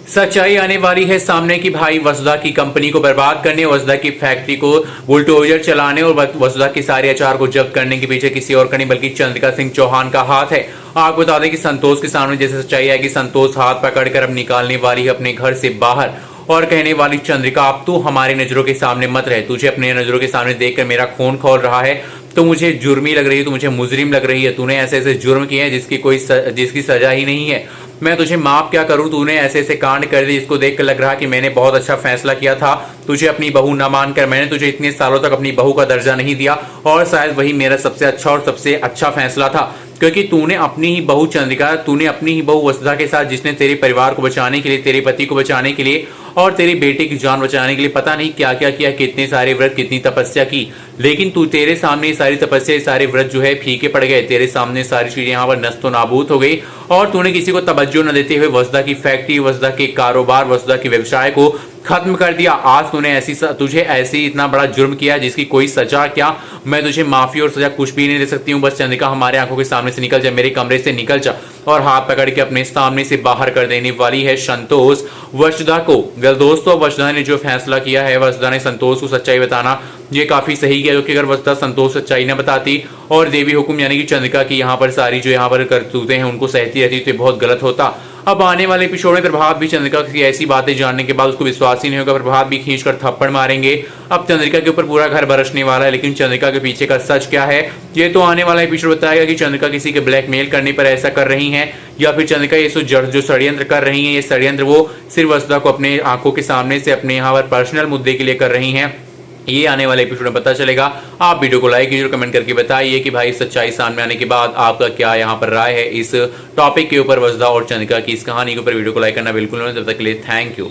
सच्चाई आने वाली है सामने की भाई वसुधा की कंपनी को बर्बाद करने, वसुधा की फैक्ट्री को बुलडोजर चलाने और वसुधा के सारे अचार को जब्त करने के पीछे किसी और का नहीं बल्कि चंद्रिका सिंह चौहान का हाथ है। आपको बता दें कि संतोष के सामने जैसे सच्चाई है कि संतोष हाथ पकड़कर अब निकालने वाली है अपने घर से बाहर और कहने वाली चंद्रिका अब तू हमारी नजरों के सामने मत रहे, तुझे अपने नजरों के सामने देखकर मेरा खून खौल रहा है, तो मुझे जुर्मी लग रही है, तो मुझे मुजरिम लग रही है, तूने ऐसे ऐसे जुर्म किए हैं जिसकी सजा ही नहीं है। मैं तुझे माफ क्या करूं, तूने ऐसे ऐसे कांड कर दिए जिसको देखकर लग रहा कि मैंने बहुत अच्छा फैसला किया था तुझे अपनी बहू न मानकर। मैंने तुझे इतने सालों तक अपनी बहू का दर्जा नहीं दिया और शायद वही मेरा सबसे अच्छा और सबसे अच्छा फैसला था, क्योंकि तूने अपनी ही बहू चंद्रिका, तूने अपनी ही बहू वसुधा के साथ, जिसने तेरे परिवार को बचाने के लिए, तेरे पति को बचाने के लिए और तेरे बेटे की जान बचाने के लिए पता नहीं क्या क्या किया, कितने सारे व्रत, कितनी तपस्या की, लेकिन तू तेरे सामने सारी तपस्या, सारे व्रत जो है फीके पड़ गए, तेरे सामने सारी चीजें यहाँ पर नस्तो नाबूद हो गई और तूने किसी को तवज्जो न देते हुए वसुधा की फैक्ट्री, वसुधा के कारोबार, वसुधा के व्यवसाय को खत्म कर दिया। आज तूने तुझे ऐसी इतना बड़ा जुर्म किया जिसकी कोई सजा क्या, मैं तुझे माफी और सजा कुछ भी नहीं दे सकती हूँ। बस चंद्रिका हमारे आंखों के सामने से निकल जा, मेरे कमरे से निकल जा और हाथ पकड़ के अपने सामने से बाहर कर देने वाली है संतोष वसुधा को। दोस्तों, वसुधा ने जो फैसला किया है, वसुधा ने संतोष को सच्चाई बताना ये काफी सही किया, क्योंकि अगर वसुधा संतोष सच्चाई न बताती और देवी हुकुम यानी कि चंद्रिका की यहाँ पर सारी जो यहाँ पर करतूतें हैं उनको सहती रहती तो बहुत गलत होता। अब आने वाले एपिसोड में प्रभात भी चंद्रिका की ऐसी बातें जानने के बाद उसको विश्वास ही नहीं होगा, प्रभात भी खींचकर थप्पड़ मारेंगे। अब चंद्रिका के ऊपर पूरा घर बरसने वाला है, लेकिन चंद्रिका के पीछे का सच क्या है ये तो आने वाला एपिसोड बताएगा कि चंद्रिका किसी के ब्लैकमेल करने पर ऐसा कर रही हैं या फिर चंद्रिका ये जो षड्यंत्र कर रही हैं, ये षड्यंत्र वो सिर्फ वसुधा को अपने आंखों के सामने से अपने यहाँ पर पर्सनल मुद्दे के लिए कर रही हैं। ये आने वाले एपिसोड में पता चलेगा। आप वीडियो को लाइक कीजिए और कमेंट करके बताइए कि भाई सच्चाई सामने आने के बाद आपका क्या यहाँ पर राय है इस टॉपिक के ऊपर, वसुधा और चंद्रिका की इस कहानी के ऊपर। वीडियो को लाइक करना बिल्कुल नहीं, तब तक के लिए थैंक यू।